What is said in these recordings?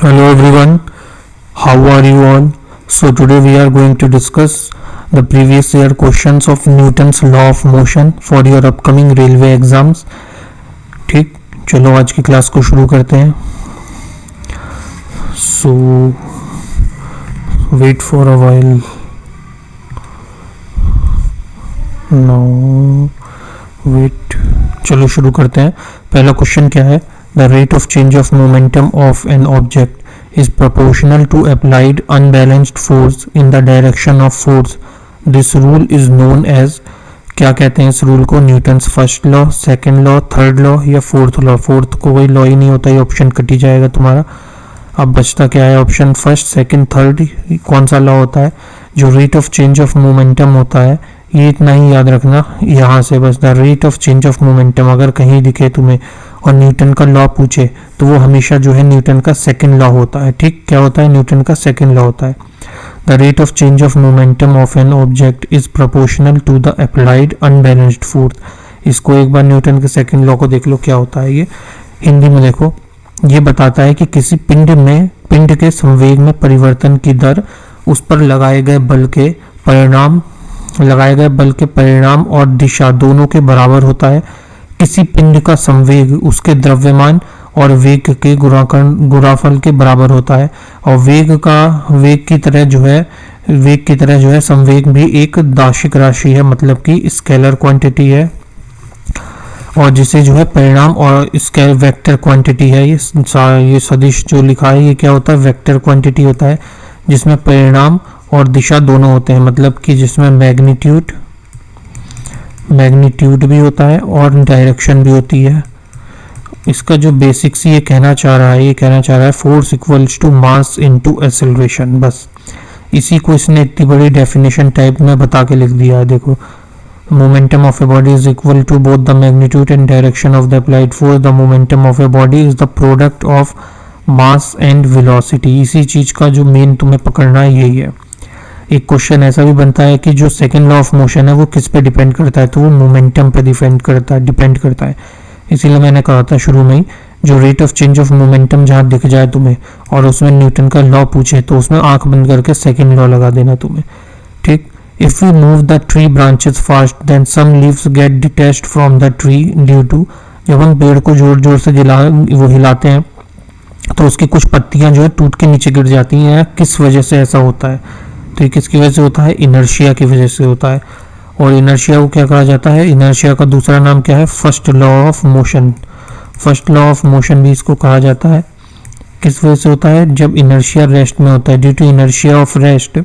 Hello everyone, how are you all? So today we are going to discuss the previous year questions of Newton's law of motion for your upcoming railway exams. ठीक, चलो आज की class को शुरू करते हैं. So wait for a while. Now wait, चलो शुरू करते हैं. पहला क्वेश्चन क्या है? The rate of change of momentum of an object is proportional to applied unbalanced force in the direction of force. This rule is known as, क्या कहते हैं इस रूल को? Newton's first law, second law, third law या fourth law? Fourth को कोई law ही नहीं होता, ये ऑप्शन कट ही जाएगा तुम्हारा. अब बचता क्या है? Option first, second, third. कौन सा लॉ होता है? जो rate of change of momentum होता है, ये इतना ही याद रखना यहाँ से बस. The rate of change of momentum अगर कहीं दिखे तुम्हें और न्यूटन का लॉ पूछे तो वो हमेशा जो है न्यूटन का सेकंड लॉ होता है. ठीक, क्या होता है? न्यूटन का सेकंड लॉ होता है. The rate of change of momentum of an object is proportional to the applied unbalanced force. इसको एक बार न्यूटन के सेकंड लॉ को देख लो, क्या होता है ये. हिंदी में देखो, ये बताता है कि किसी पिंड के संवेग में परिवर्तन की दर उस पर लगाए गए बल के परिणाम और दिशा दोनों के बराबर होता है. किसी पिंड का संवेग उसके द्रव्यमान और वेग के गुणाफल के बराबर होता है. और वेग की तरह जो है संवेग भी एक दार्शिक राशि है, मतलब कि स्केलर क्वांटिटी है. और जिसे जो है परिणाम और स्केल वेक्टर क्वांटिटी है. ये सदिश जो लिखा है ये क्या होता है? वेक्टर क्वांटिटी होता है, जिसमें परिणाम और दिशा दोनों होते हैं, मतलब कि जिसमें मैग्नीट्यूड भी होता है और डायरेक्शन भी होती है. इसका जो बेसिक्स ये कहना चाह रहा है force equals to mass into acceleration. बस इसी को इसने इतनी बड़ी डेफिनेशन टाइप में बता के लिख दिया है. देखो, momentum of a body is equal to both the magnitude and direction of the applied force. The momentum of a body is the product of mass and velocity. इसी चीज का जो मेन तुम्हें पकड़ना है यही है. एक क्वेश्चन ऐसा भी बनता है कि जो सेकंड लॉ ऑफ मोशन है वो किस पे डिपेंड करता है? तो वो मोमेंटम पे डिपेंड करता है. इसीलिए मैंने कहा था शुरू में ही, जो rate of change of momentum जहाँ दिख जाए तुम्हें और उसमें न्यूटन का लॉ पूछे तो उसमें आंख बंद करके सेकंड लॉ लगा देना तुम्हें. ठीक. If you move the tree branches fast then some leaves get detached from the tree due to. जब हम पेड़ को जोर जोर से हिलाते हैं तो उसकी कुछ पत्तियां जो है टूट के नीचे गिर जाती हैं. किस वजह से ऐसा होता है? तो ये किसकी वजह से होता है? इनर्शिया की वजह से होता है. और इनर्शिया को क्या कहा जाता है? इनर्शिया का दूसरा नाम क्या है? First law of motion. First law of motion भी इसको कहा जाता है. किस वजह से होता है? जब इनर्शिया रेस्ट में होता है. Due to inertia of rest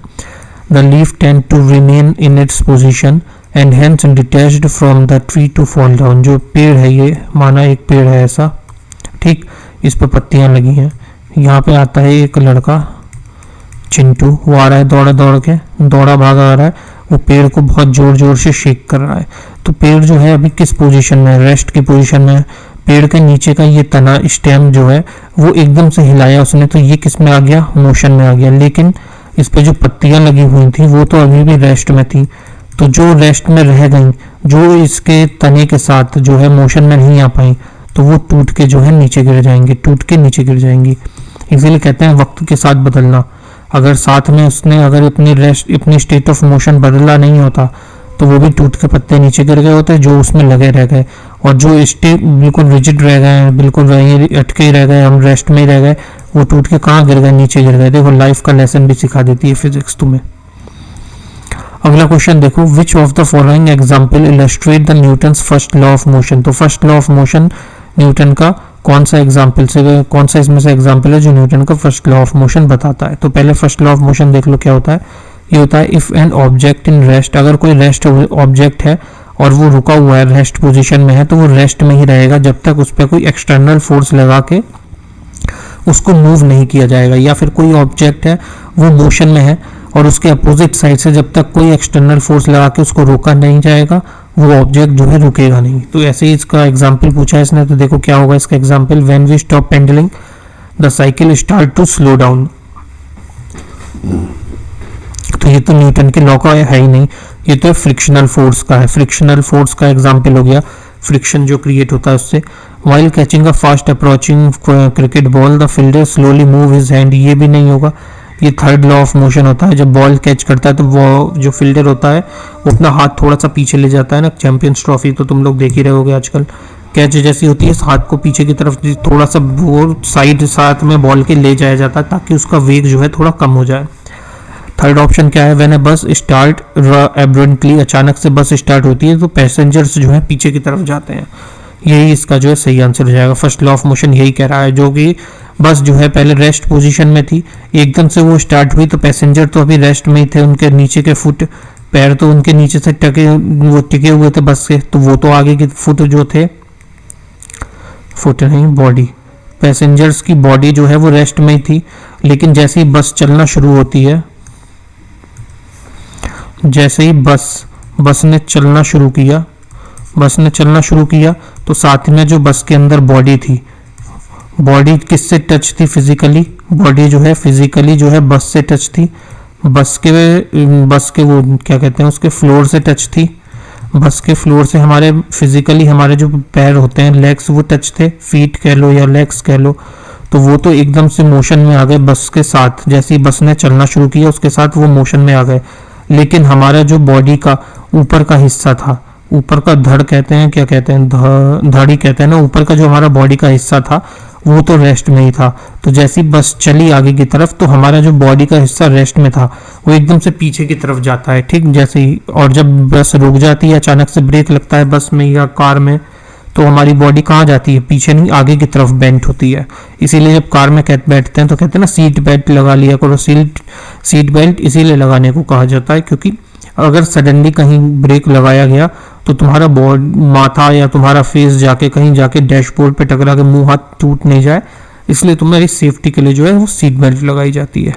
the leaf tend to remain in its position and hence detached from the tree to fall down. जो पेड़ है, ये माना एक पेड़ है ऐसा, ठीक, इस पर पत्तियां लगी हैं. यहाँ पे आता है एक लड़का चिंटू, वो आ रहा है दौड़ा भागा आ रहा है. वो पेड़ को बहुत जोर जोर से शेक कर रहा है. तो पेड़ जो है अभी किस पोजीशन में है? रेस्ट की पोजीशन में है. पेड़ के नीचे का ये तना स्टेम जो है वो एकदम से हिलाया उसने, तो ये किस में आ गया? मोशन में आ गया. लेकिन इस पे जो पत्तियां लगी हुई थी वो तो अभी भी रेस्ट में थी. तो जो रेस्ट में रह गई, जो इसके तने के साथ जो है मोशन में नहीं आ पाई, तो वो टूट के जो है नीचे गिर जाएंगी. इसीलिए कहते हैं वक्त के साथ बदलना. अगर साथ में उसने अगर अपनी स्टेट ऑफ मोशन बदला नहीं होता तो वो भी टूट के पत्ते नीचे गिर गए होते जो उसमें लगे रह गए. और जो स्टेट बिल्कुल रिजिड रह गए हैं, बिल्कुल वहीं अटके ही रह गए, हम रेस्ट में ही रह गए, वो टूट के कहाँ गिर गए? नीचे गिर गए. देखो, लाइफ का लेसन भी सिखा देती है फिजिक्स तुम्हें. अगला क्वेश्चन देखो, which of the following example illustrate the Newton's first law of motion. तो first law of motion Newton का कौन सा इसमें से एग्जाम्पल है जो न्यूटन का फर्स्ट लॉ ऑफ मोशन बताता है? तो पहले फर्स्ट लॉ ऑफ मोशन देख लो क्या होता है. ये होता है if an object in rest. अगर कोई रेस्ट ऑब्जेक्ट है और वो रुका हुआ है, रेस्ट पोजीशन में है, तो वो रेस्ट में ही रहेगा जब तक उस पर कोई एक्सटर्नल फोर्स लगा के उसको मूव नहीं किया जाएगा. या फिर कोई ऑब्जेक्ट है वो मोशन में है और उसके अपोजिट साइड से जब तक कोई एक्सटर्नल फोर्स लगा के उसको रोका नहीं जाएगा वो ऑब्जेक्ट जो है रुकेगा नहीं. तो ऐसे ही इसका एग्जाम्पल पूछा है इसने. तो देखो क्या होगा इसका example. When we stop pedalling the cycle start to slow down. तो ये तो न्यूटन के लॉ का है ही नहीं, ये तो फ्रिक्शनल फोर्स का है. फ्रिक्शनल फोर्स का एग्जाम्पल हो गया, फ्रिक्शन जो क्रिएट होता है उससे. While catching a fast approaching cricket ball the fielder slowly move his hand, ये भी नहीं होगा, ये थर्ड लॉ ऑफ मोशन होता है। जब बॉल कैच करता है तो वो जो फील्डर होता है वो अपना हाथ थोड़ा सा पीछे ले जाता है ना, चैंपियंस ट्रॉफी तो तुम लोग देख ही रहे होगे आजकल, कैच जैसी होती है हाथ को पीछे की तरफ थोड़ा सा वो साइड साथ में बॉल के ले जाया जाता है ताकि उसका वेग जो है थोड़ा कम हो जाए। थर्ड ऑप्शन क्या है, व्हेन ए बस स्टार्ट एब्रंटली, अचानक से बस स्टार्ट होती है तो पैसेंजर्स जो है पीछे की तरफ जाते हैं, यही इसका जो है सही आंसर हो जाएगा। फर्स्ट लॉ ऑफ मोशन यही कह रहा है, जो कि बस जो है पहले रेस्ट पोजीशन में थी, एकदम से वो स्टार्ट हुई तो पैसेंजर तो अभी रेस्ट में ही थे, उनके नीचे के फुट पैर तो उनके नीचे से टिके हुए थे बस के, तो वो तो आगे के फुट जो थे, फुट नहीं बॉडी, पैसेंजर्स की बॉडी जो है वो रेस्ट में ही थी। लेकिन जैसे ही बस चलना शुरू होती है, जैसे ही बस ने चलना शुरू किया तो साथ में जो बस के अंदर बॉडी थी, बॉडी किससे टच थी फिजिकली, बॉडी जो है फिजिकली जो है बस से टच थी, बस के वो क्या कहते हैं उसके फ्लोर से टच थी, बस के फ्लोर से हमारे फिजिकली हमारे जो पैर होते हैं लेग्स वो टच थे, फीट कह लो या लेग्स कह लो, तो वो तो एकदम से मोशन में आ गए बस के साथ, जैसे ही बस ने चलना शुरू किया उसके साथ वो मोशन में आ गए। लेकिन हमारा जो बॉडी का ऊपर का हिस्सा था, ऊपर का धड़ कहते हैं, क्या कहते हैं, धड़ ही कहते हैं ना, ऊपर का जो हमारा बॉडी का हिस्सा था वो तो रेस्ट में ही था। तो जैसी बस चली आगे की तरफ तो हमारा जो बॉडी का हिस्सा रेस्ट में था वो एकदम से पीछे की तरफ जाता है, ठीक जैसे ही। और जब बस रुक जाती है, अचानक से ब्रेक लगता है बस में या कार में, तो हमारी बॉडी कहाँ जाती है, पीछे नहीं आगे की तरफ बेंट होती है। इसीलिए जब कार में बैठते हैं तो कहते हैं ना सीट बेल्ट लगा लिया करो, सीट बेल्ट इसीलिए लगाने को कहा जाता है क्योंकि अगर सडनली कहीं ब्रेक लगाया गया तो तुम्हारा माथा या तुम्हारा फेस जाके कहीं जाके डैशबोर्ड पे टकरा के मुंह हाथ टूट नहीं जाए, इसलिए तुम्हारी सेफ्टी के लिए जो है वो सीट बेल्ट लगाई जाती है।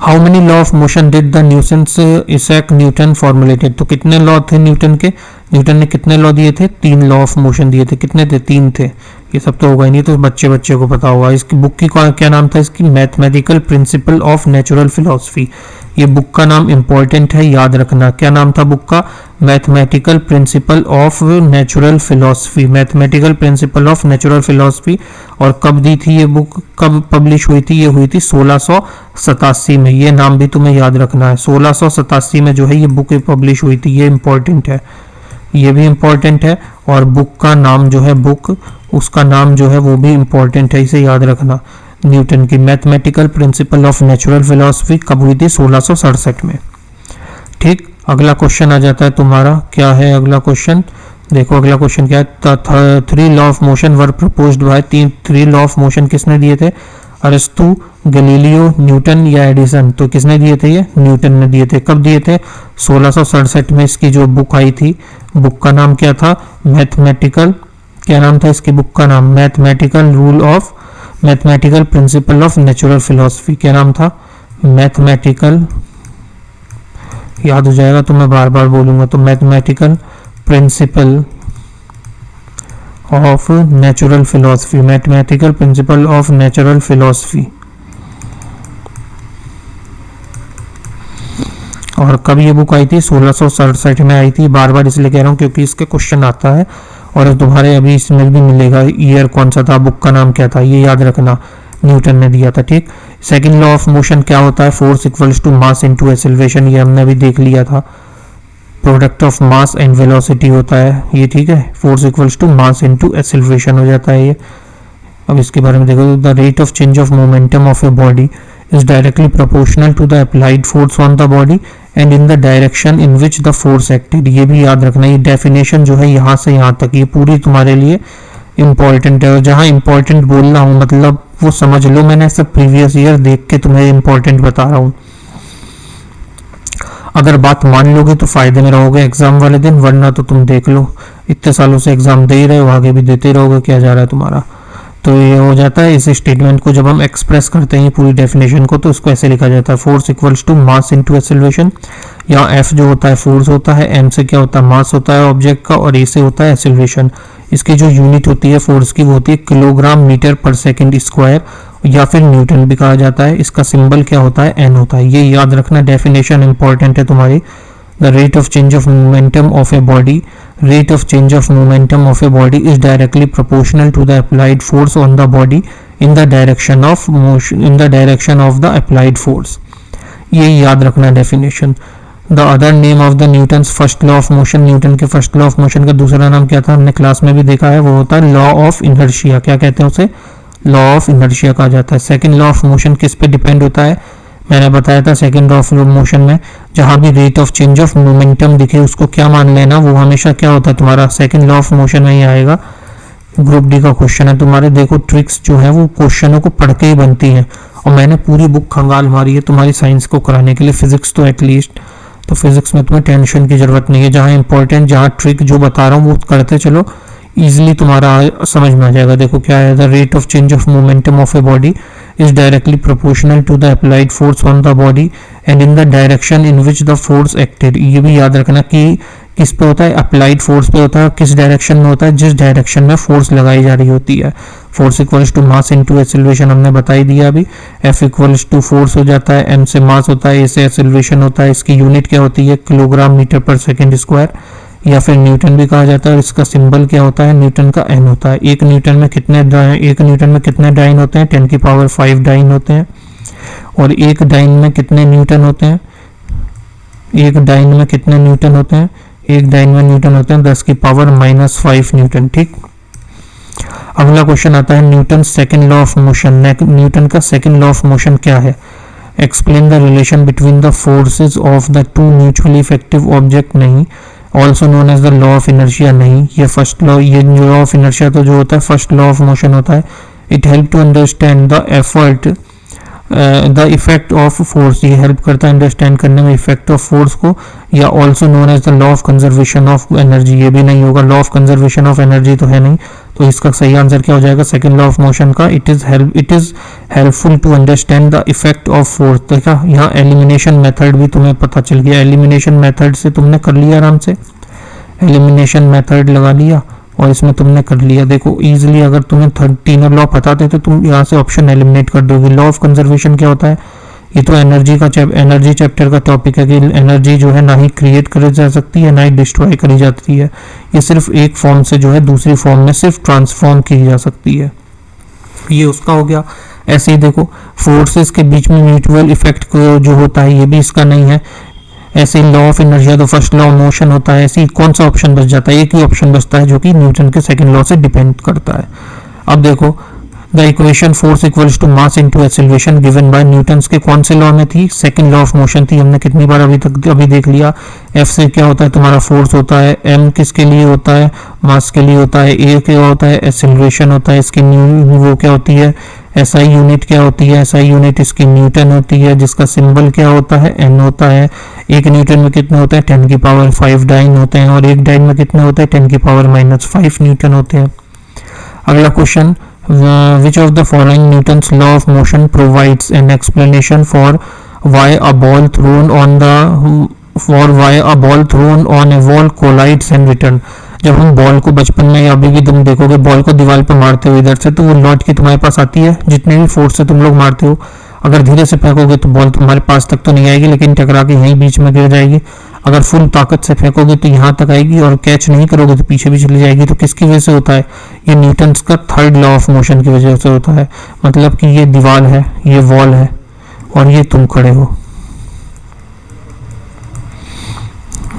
How many law of motion did the Isaac Newton formulated, तो कितने लॉ थे न्यूटन के, न्यूटन ने कितने लॉ दिए थे, 3 लॉ ऑफ मोशन दिए थे, कितने थे, 3 थे, ये सब तो होगा ही नहीं, तो बच्चे को पता होगा। इसकी बुक की क्या नाम था, इसकी mathematical principle of natural philosophy, ये बुक का नाम इंपॉर्टेंट है, याद रखना। क्या नाम था बुक का, mathematical principle of natural philosophy, mathematical principle of natural philosophy. और कब दी थी ये बुक, कब पब्लिश हुई थी, ये हुई थी 1687 में, ये नाम भी तुम्हें याद रखना है, 1687 में जो है ये बुक पब्लिश हुई थी, ये इंपॉर्टेंट है, ये भी इंपॉर्टेंट है। और बुक का नाम जो है, बुक उसका नाम जो है वो भी इंपॉर्टेंट है, इसे याद रखना। न्यूटन की mathematical principle of natural philosophy कब हुई थी, 1667 में, ठीक। अगला क्वेश्चन आ जाता है तुम्हारा, क्या है अगला क्वेश्चन, देखो अगला क्वेश्चन क्या है, 3 law of motion were proposed by, 3 law of motion किसने दिए थे, अरस्तु, गैलीलियो, न्यूटन या एडिसन, तो किसने दिए थे, ये न्यूटन ने दिए थे। कब दिए थे, 1667 में इसकी जो बुक आई थी, बुक का नाम क्या था, मैथमेटिकल, क्या नाम था इसकी बुक का नाम, mathematical principle of natural philosophy, क्या नाम था, मैथमेटिकल, याद हो जाएगा तो मैं बार बार बोलूंगा, तो mathematical principle of natural philosophy, mathematical principle of natural philosophy. और कब ये बुक आई थी, 1667 में आई थी। बार बार इसलिए कह रहा हूँ क्योंकि इसके क्वेश्चन आता है और तुम्हारे अभी इसमें भी मिलेगा, ईयर कौन सा था, बुक का नाम क्या था, ये याद रखना, न्यूटन ने दिया था, ठीक। सेकंड लॉ ऑफ मोशन क्या होता है, force equals to mass into acceleration, ये हमने भी देख लिया था, product of mass and velocity होता है ये, ठीक है, force equals to mass into acceleration हो जाता है ये। अब इसके बारे में देखो, the rate of change of momentum of a body is directly proportional to the applied force on the body and in the direction in which the force acted, ये भी याद रखना। ये डेफिनेशन जो है यहाँ से यहाँ तक ये पूरी तुम्हारे लिए इम्पोर्टेंट है, और जहाँ इम्पोर्टेंट बोल रहा हूँ मतलब वो समझ लो, मैंने सब प्रीवियस ईयर देख के तुम्हें इम्पोर्टेंट बता रहा हूँ। अगर बात मान लोगे तो फायदे में रहोगे एग्जाम वाले दिन, वरना तो तुम देख लो, इतने सालों से एग्जाम दे ही रहे हो, आगे भी देते रहोगे, क्या जा रहा है तुम्हारा। तो ये हो जाता है, इस स्टेटमेंट को जब हम एक्सप्रेस करते हैं पूरी डेफिनेशन को, तो इसको ऐसे लिखा जाता है, force equals to mass into acceleration. यहाँ एफ जो होता है फोर्स होता है, एम से क्या होता है, मास होता है ऑब्जेक्ट का, और ए से होता है एक्सेलरेशन। इसकी जो यूनिट होती है फोर्स की वो होती है किलोग्राम मीटर पर सेकेंड स्क्वायर, या फिर न्यूटन भी कहा जाता है। इसका सिंबल क्या होता है, एन होता है, ये याद रखना, डेफिनेशन इंपॉर्टेंट है तुम्हारी। The rate of change of momentum of a body rate of change of momentum of a body is directly proportional to the applied force on the body in the direction of motion, in the direction of the applied force. ये याद रखना definition. The other name of the Newton's first law of motion, Newton के first law of motion का दूसरा नाम क्या था, हमने क्लास में भी देखा है, वो होता है लॉ ऑफ इनर्शिया. क्या कहते हैं उसे, लॉ ऑफ इनर्शिया कहा जाता है. सेकंड लॉ ऑफ मोशन किस पे डिपेंड होता है, मैंने बताया था सेकंड लॉ ऑफ मोशन में जहां भी rate of change of momentum दिखे उसको क्या मान लेना, वो हमेशा क्या होता है तुम्हारा सेकंड लॉ ऑफ मोशन में ही आएगा. ग्रुप डी का क्वेश्चन है तुम्हारे. देखो ट्रिक्स जो है वो क्वेश्चनों को पढ़ के ही बनती हैं और मैंने पूरी बुक खंगाल मारी है तुम्हारी साइंस को कराने के लिए, फिजिक्स तो एटलीस्ट. तो फिजिक्स में तुम्हें टेंशन की जरूरत नहीं है, जहाँ इंपॉर्टेंट जहाँ ट्रिक जो बता रहा हूँ वो करते चलो, इजिली तुम्हारा समझ में आ जाएगा. देखो क्या है, the rate of change of momentum of a body is directly proportional to the applied force on the body and in the direction in which the force acted. ये भी याद रखना कि किस पे होता है, अप्लाइड फोर्स पे होता है, किस डायरेक्शन में होता है, जिस डायरेक्शन में फोर्स लगाई जा रही होती है. Force equals to mass into acceleration हमने बता ही दिया अभी. एफ इक्वल्स टू फोर्स हो जाता है, एम से मास होता है, ए से एक्सेलरेशन होता है. इसकी यूनिट क्या होती है, किलोग्राम मीटर पर सेकेंड स्क्वायर या फिर न्यूटन भी कहा जाता है. और इसका सिंबल क्या होता है, न्यूटन का एन होता है. एक न्यूटन में कितने डाइन होते हैं, 10 की पावर 5 डाइन होते हैं. और एक डाइन में कितने न्यूटन होते हैं, एक डाइन में कितने न्यूटन होते हैं, एक डाइन में न्यूटन होते हैं 10 की पावर -5 न्यूटन. ठीक, अगला क्वेश्चन आता है Newton second law of motion. Newton का सेकंड लॉ ऑफ मोशन क्या है, explain the relation between the forces of the two mutually effective object. नहीं, also known as the law of inertia. नहीं, ये फर्स्ट लॉ, ये law of inertia तो जो होता है फर्स्ट लॉ ऑफ मोशन होता है. It help to understand the effort the effect of force. ये हेल्प करता है अंडरस्टैंड करने में इफेक्ट ऑफ फोर्स को. या also known as the law of conservation of energy. ये भी नहीं होगा, law of conservation of energy तो है नहीं. तो इसका सही आंसर क्या हो जाएगा, सेकंड लॉ ऑफ मोशन का. It is helpful to understand the effect of force. देखा, यहाँ एलिमिनेशन मेथड भी तुम्हें पता चल गया. एलिमिनेशन मेथड से तुमने कर लिया आराम से, एलिमिनेशन मेथड लगा लिया और इसमें तुमने कर लिया. देखो इजीली, अगर तुम्हें तीनों लॉ पता थे तो तुम यहाँ से ऑप्शन एलिमिनेट कर दोगे. लॉ ऑफ कंजर्वेशन क्या होता है, ये तो एनर्जी चैप्टर का टॉपिक है कि एनर्जी जो है ना ही क्रिएट करी जा सकती है ना ही डिस्ट्रॉय करी जाती है. ये सिर्फ एक फॉर्म से जो है दूसरी फॉर्म में सिर्फ ट्रांसफॉर्म की जा सकती है. ये उसका हो गया. ऐसे ही देखो फोर्सेस के बीच में म्यूचुअल इफेक्ट जो होता है ये भी इसका नहीं है. ऐसे ही लॉ ऑफ इनर्शिया तो फर्स्ट लॉ ऑफ मोशन होता है. ऐसे ही कौन सा ऑप्शन बच जाता है, एक ही ऑप्शन बचता है जो कि न्यूटन के सेकंड लॉ से डिपेंड करता है. अब देखो the equation force equals to mass into acceleration given by Newton's के कौन से लॉ में थी, सेकंड लॉ ऑफ मोशन थी. हमने कितनी बार अभी देख लिया. एफ से क्या होता है तुम्हारा फोर्स होता है, एम किसके लिए होता है, मास के लिए होता है, ए क्या होता है, एक्सेलरेशन होता है. इसकी वो क्या होती है, एसआई यूनिट क्या होती है, एसआई यूनिट इसकी न्यूटन होती है, जिसका सिंबल क्या होता है, एन होता है. एक न्यूटन में कितने होते हैं, 10 की पावर 5 डाइन होते हैं. और एक डाइन में कितने होते हैं, 10 की पावर -5 न्यूटन होते हैं. अगला question, which of the following Newton's law of motion provides an explanation for why a ball thrown on a wall collides and return. जब हम बॉल को बचपन में या अभी भी तुम देखोगे बॉल को दीवार पे मारते हो इधर से, तो वो लौट के तुम्हारे पास आती है. जितने भी फोर्स से तुम लोग मारते हो, अगर धीरे से फेंकोगे तो बॉल तुम्हारे पास तक तो नहीं आएगी, लेकिन टकरा के यहीं बीच में गिर जाएगी. अगर फुल ताकत से फेंकोगे तो यहाँ तक आएगी और कैच नहीं करोगे तो पीछे भी चली जाएगी. तो किसकी वजह से होता है, ये न्यूटन्स का थर्ड लॉ ऑफ मोशन की वजह से होता है. मतलब कि ये दीवार है, ये वॉल है और ये तुम खड़े हो,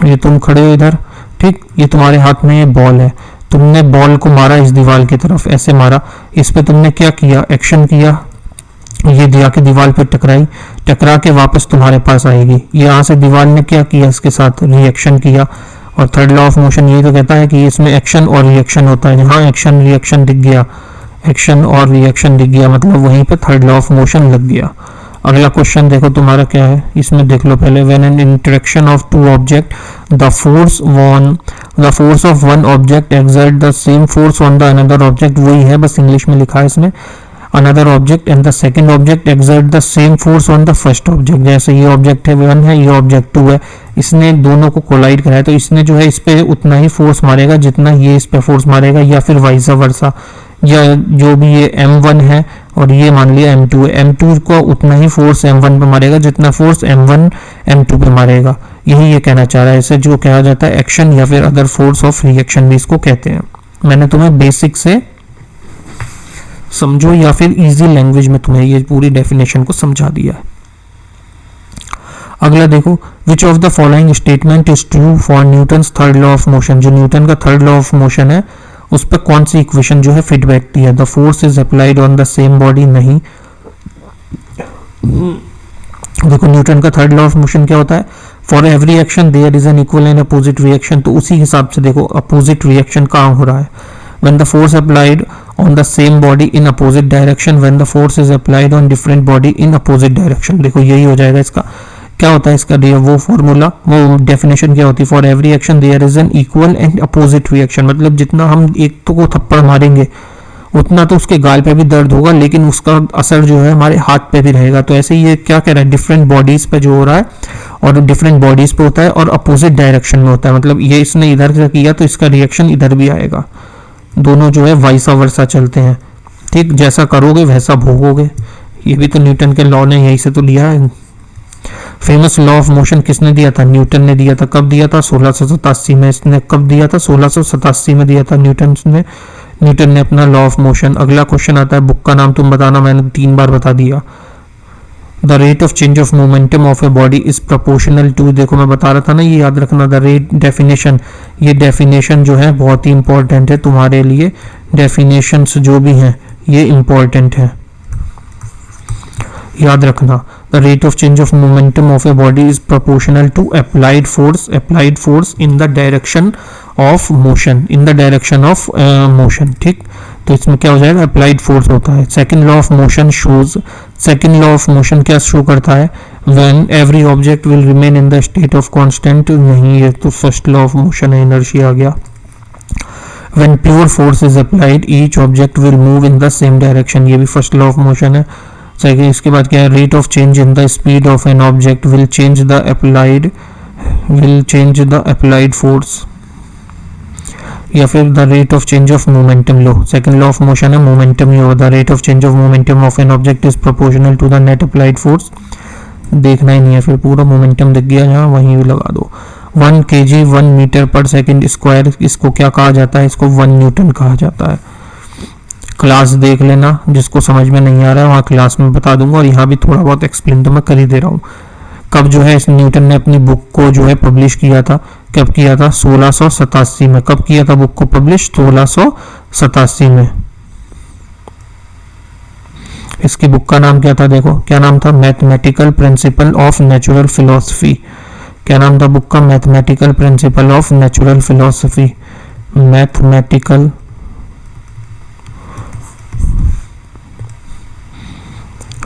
ये तुम खड़े हो इधर. ठीक, ये तुम्हारे हाथ में ये बॉल है. तुमने बॉल को मारा इस दीवार की तरफ, ऐसे मारा. इस पे तुमने क्या किया, एक्शन किया. ये जाके दीवार पे टकरा के वापस तुम्हारे पास आएगी. यहाँ से दीवार ने क्या किया, इसके साथ रिएक्शन किया. और थर्ड लॉ ऑफ मोशन ये तो कहता है कि इसमें एक्शन और रिएक्शन होता है. जहाँ एक्शन रिएक्शन दिख गया, एक्शन और रिएक्शन दिख गया, मतलब वहीं पे थर्ड लॉ ऑफ मोशन लग गया. अगला क्वेश्चन देखो तुम्हारा क्या है, इसमें देख लो पहले. When an interaction of two object the force of one object exert the same force on the another object. वही है, बस इंग्लिश में लिखा है इसमें. Another object and the second object exert the same force on the first object. जैसे ये object है 1 है, ये ऑब्जेक्ट 2 है, इसने दोनों को कोलाइड कराया तो इसने जो है इस पे उतना ही फोर्स मारेगा जितना ये इस पे फोर्स मारेगा, या फिर वाइस वर्सा. या जो भी ये m1 है और ये मान लिया m2 है, m2 को उतना ही फोर्स m1 पे मारेगा जितना फोर्स m1 m2 पे मारेगा। यही ये कहना चाह रहा है। इसे जो कहा जाता है एक्शन या फिर अदर फोर्स ऑफ रिएक्शन भी इसको कहते हैं। मैंने तुम्हें बेसिक से समझो या फिर इजी लैंग्वेज में तुम्हें ये पूरी डेफिनेशन को समझा दिया है। अगला देखो, which of the following statement is true for Newton's third law of motion. जो न्यूटन का थर्ड लॉ ऑफ मोशन है उस पर कौन सी इक्वेशन जो है फिट बैठती है। The force is applied on the same body, नहीं। देखो न्यूटन का थर्ड लॉ ऑफ मोशन क्या होता है, for every action there is an equal and opposite reaction. तो उसी हिसाब से देखो अपोजिट रिएक्शन कहाँ हो रहा है, when the force applied on the same body in opposite direction, when the force is applied on different body in opposite direction। देखो यही हो जाएगा इसका। क्या होता है इसका वो फॉर्मूला, वो डेफिनेशन क्या होती है, for every action there is an equal and opposite reaction. मतलब जितना हम एक तो को थप्पड़ मारेंगे उतना तो उसके गाल पे भी दर्द होगा, लेकिन उसका असर जो है हमारे हाथ पे भी रहेगा। तो ऐसे ये क्या कह रहा है, डिफरेंट बॉडीज पे जो हो रहा है और डिफरेंट बॉडीज पे होता है और अपोजिट डायरेक्शन में होता है। मतलब ये इसने इधर से किया तो इसका रिएक्शन इधर भी आएगा। दोनों जो है वाइसा वर्सा चलते हैं, ठीक। जैसा करोगे वैसा भोगोगे। ये भी तो न्यूटन के लॉ ने यही से तो लिया है। फेमस लॉ ऑफ मोशन किसने दिया था, न्यूटन ने दिया था। कब दिया था, 1687 में। इसने कब दिया था, 1687 में दिया था न्यूटन ने अपना लॉ ऑफ मोशन। अगला क्वेश्चन आता है, बुक का नाम तुम बताना, मैंने 3 बार बता दिया। The rate of change of momentum of a body is proportional to, देखो मैं बता रहा था ना, ये याद रखना। द रेट डेफिनेशन, ये डेफिनेशन जो है बहुत ही इंपॉर्टेंट है तुम्हारे लिए। डेफिनेशंस जो भी हैं ये इंपॉर्टेंट है, याद रखना। The rate of change of momentum of a body is proportional to applied force in the direction of motion, in the direction of motion, ठीक। तो इसमें क्या हो जाएगा, अप्लाइड फोर्स होता है। Second law of motion shows, second law of motion क्या show करता है, when every object will remain in the state of constant. नहीं, ये तो फर्स्ट लॉ ऑफ मोशन है, इनर्शिया आ गया। When pure force is applied each object will move in the same direction, ये भी फर्स्ट लॉ ऑफ मोशन है। Second, इसके बाद क्या है, rate of change in the speed of an object will change the applied force, या फिर the rate of change of momentum लो। सेकंड लॉ ऑफ मोशन है, मोमेंटम ही होगा। The rate of change of momentum of an object is proportional to the net applied force. देखना ही नहीं है, फिर पूरा मोमेंटम दिख गया यहाँ, वहीं भी लगा दो। 1 kg 1 मीटर पर सेकंड स्क्वायर, इसको क्या कहा जाता है, इसको 1 न्यूटन कहा जाता है। क्लास देख लेना, जिसको समझ में नहीं आ रहा है वहाँ क्लास में बता दूंगा, और यहाँ भी थोड़ा बहुत एक्सप्लेन तो मैं कर ही दे रहा हूँ। कब जो है इस न्यूटन ने अपनी बुक को जो है पब्लिश किया था, कब किया था, 1687 में। कब किया था बुक को पब्लिश, 1687 में। इसकी बुक का नाम क्या था, देखो क्या नाम था, mathematical principle of natural philosophy. क्या नाम था बुक का, mathematical principle of natural philosophy. Mathematical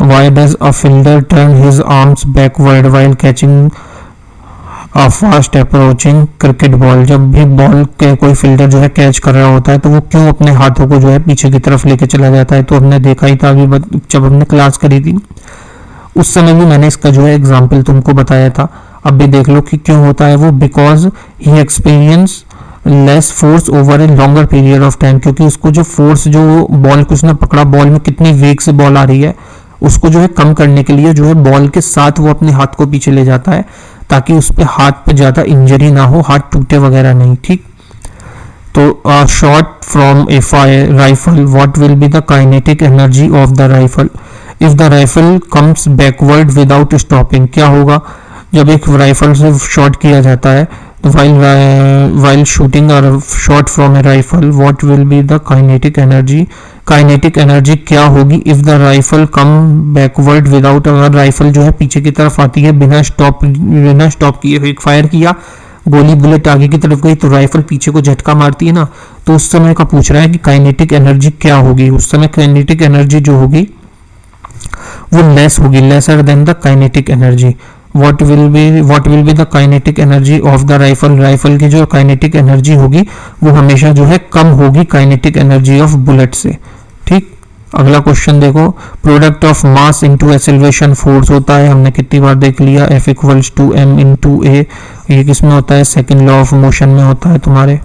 Why does a fielder turn his arms backward while catching a fast approaching cricket ball? जब भी बॉल के कोई फील्डर जो है कैच कर रहा होता है तो वो क्यों अपने हाथों को जो है पीछे की तरफ लेके चला जाता है। तो हमने देखा ही था अभी जब हमने क्लास करी थी, उस समय भी मैंने इसका जो है एग्जाम्पल तुमको बताया था। अब भी देख लो कि क्यों होता है वो, because he experience less force over a longer period of time. क्योंकि उसको जो फोर्स, जो बॉल को उसने पकड़ा, बॉल में कितनी वेग से बॉल आ रही है, उसको जो है कम करने के लिए जो है बॉल के साथ वो अपने हाथ को पीछे ले जाता है, ताकि उस पे हाथ पे ज्यादा इंजरी ना हो, हाथ टूटे वगैरह नहीं, ठीक। तो shot from A rifle, what will be the kinetic energy of the rifle if the rifle comes backward without stopping. क्या होगा जब एक राइफल से शॉट किया जाता है, तो while shooting a shot from a rifle, what will be the kinetic energy? Kinetic energy क्या होगी if the rifle come backward without, अगर राइफल जो है पीछे की तरफ आती है बिना स्टॉप किए, एक फायर किया, गोली बुलेट आगे की तरफ गई तो राइफल पीछे को झटका मारती है ना, तो उस समय का पूछ रहा है कि काइनेटिक एनर्जी क्या होगी। उस समय काइनेटिक एनर्जी जो होगी वो लेस होगी, lesser than the kinetic energy. what will be the kinetic energy of the rifle की जो काइनेटिक एनर्जी होगी वो हमेशा जो है कम होगी काइनेटिक एनर्जी ऑफ बुलेट से, ठीक। अगला क्वेश्चन देखो, product of mass into acceleration force होता है, हमने कितनी बार देख लिया, F equals to m into a। ये किसमें होता है, सेकेंड लॉ ऑफ मोशन में होता है तुम्हारे।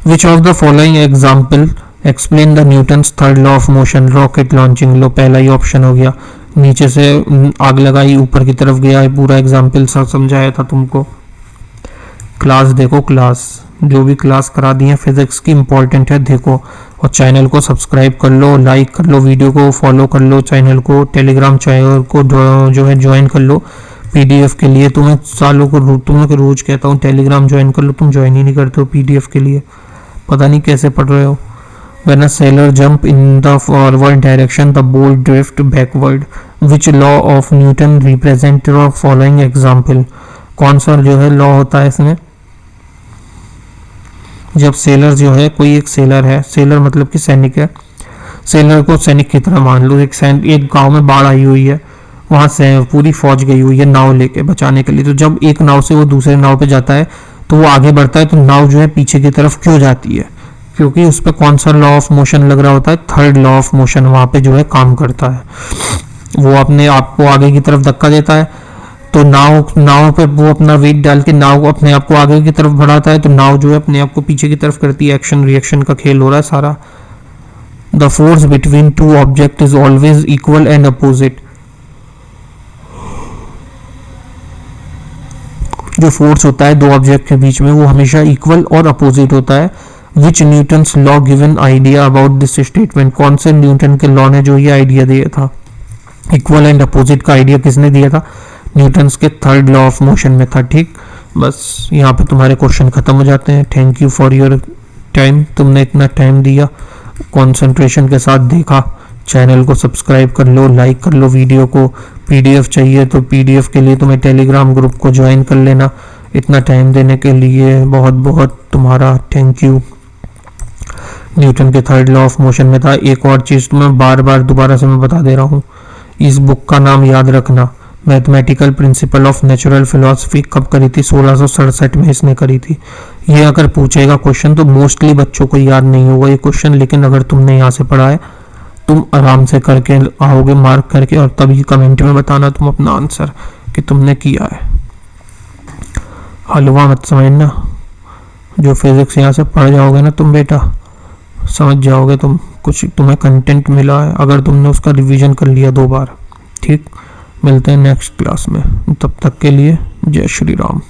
Which of the following example explain the Newton's third law of motion, rocket launching. लो पहला ही ऑप्शन हो गया, नीचे से आग लगाई ऊपर की तरफ गया है, पूरा एग्जाम्पल समझाया था तुमको। क्लास देखो, क्लास जो भी क्लास करा दी है फिजिक्स की इंपॉर्टेंट है देखो। और चैनल को सब्सक्राइब कर लो, लाइक कर लो, वीडियो को फॉलो कर लो, चैनल को टेलीग्राम चैनल को जो है ज्वाइन कर लो पीडीएफ के लिए। तुम्हें सालों को तुम्हें रोज कहता हूँ टेलीग्राम ज्वाइन कर लो, तुम ज्वाइन ही नहीं करते हो पीडीएफ के लिए, पता नहीं कैसे पढ़ रहे हो। When a sailor jump in the forward direction, the boat drift backward. Which law of Newton represent the following example? कौन सा जो है लॉ होता है इसमें? जब सेलर जो है, कोई एक सेलर है, सेलर मतलब कि सैनिक है, सेलर को सैनिक की तरह मान लो। एक गांव में बाढ़ आई हुई है, वहां से पूरी फौज गई हुई है नाव लेके बचाने के लिए। तो जब एक नाव से वो दूसरे नाव पे जाता है तो वो आगे बढ़ता है, तो नाव जो है पीछे की तरफ क्यों जाती है? क्योंकि उस पर कौन सा लॉ ऑफ मोशन लग रहा होता है? थर्ड लॉ ऑफ मोशन वहां पे जो है काम करता है। वो अपने आप को आगे की तरफ धक्का देता है, तो नाव पे वो अपना वेट डाल के नाव को अपने आप को आगे की तरफ बढ़ाता है, तो नाव जो है अपने आप को पीछे की तरफ करती है। एक्शन रिएक्शन का खेल हो रहा है सारा। The force between two object is always equal and opposite. जो फोर्स होता है दो ऑब्जेक्ट के बीच में वो हमेशा इक्वल और अपोजिट होता है। Which Newton's law given idea about this statement. कौन से न्यूटन के लॉ ने जो ये आइडिया दिया था? इक्वल एंड अपोजिट का आइडिया किसने दिया था? न्यूटन्स के थर्ड लॉ ऑफ मोशन में था। ठीक, बस यहाँ पे तुम्हारे क्वेश्चन खत्म हो जाते हैं। Thank you for your time, तुमने इतना टाइम दिया, कंसंट्रेशन के साथ देखा। चैनल को सब्सक्राइब कर लो, लाइक कर लो वीडियो को। पीडीएफ चाहिए तो पीडीएफ के लिए तुम्हें टेलीग्राम ग्रुप को ज्वाइन कर लेना। इतना टाइम देने के लिए बहुत बहुत तुम्हारा थैंक यू। न्यूटन के थर्ड लॉ ऑफ मोशन में था। एक और चीज़ तुम्हें बार बार दोबारा से मैं बता दे रहा हूँ, इस बुक का नाम याद रखना, mathematical principle of natural philosophy. कब करी थी? 1667 में इसने करी थी। ये अगर पूछेगा क्वेश्चन तो मोस्टली बच्चों को याद नहीं होगा ये क्वेश्चन, लेकिन अगर तुमने यहाँ से पढ़ा है तुम आराम से करके आओगे मार्क करके, और तभी कमेंट में बताना तुम अपना आंसर कि तुमने किया है। हलवा मत समझना, जो फिजिक्स यहाँ से पढ़ जाओगे ना तुम बेटा, समझ जाओगे तुम, कुछ तुम्हें कंटेंट मिला है अगर तुमने उसका रिवीजन कर लिया 2 बार। ठीक, मिलते हैं नेक्स्ट क्लास में, तब तक के लिए जय श्री राम।